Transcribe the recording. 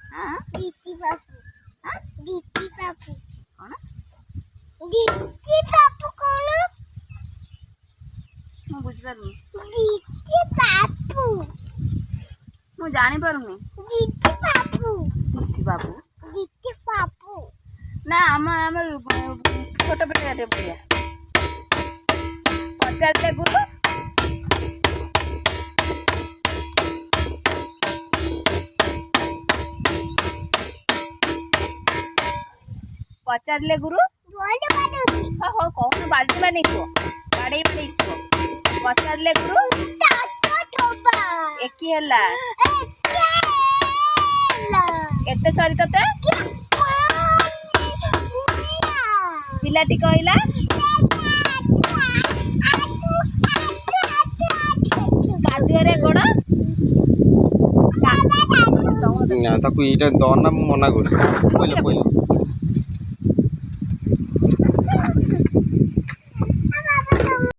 ଦିତି ବାବୁ ଦିତି ବାବୁ କଣ ଦିତି ବାବୁ କଣ ମୁଁ ବୁଝିପାରୁନି ଦିତି ବାବୁ ମୁଁ ଜାଣିପାରୁନି ଦିତି ବାବୁ ଦିଶି ବାବୁ ଦିତି ବାବୁ ନା ଆମେ ଛୋଟ ପିଲାଟେ ଭଳିଆ ପଚାରିଲେ ଗୁରୁ ପଚାରିଲେ ଗୁରୁ ବଡ଼ ବାଡୁଛି ହଉ କହୁନ ବାଡ଼ି ବାଡ଼ି କୁହ ବାଡ଼େଇ କୁହ ପଚାରିଲେ ଗୁରୁ ତାତ ଥବା ଏକି ହେଲା ଏକେଲା କେତେ ସରି ତତେ ପିଲାଟି କହିଲା କାଦୁଅରେ ଗୋଡ଼ ନା ତାକୁ ଏଇଟା ଦନା ମୁଁ ମନା କରୁଛି।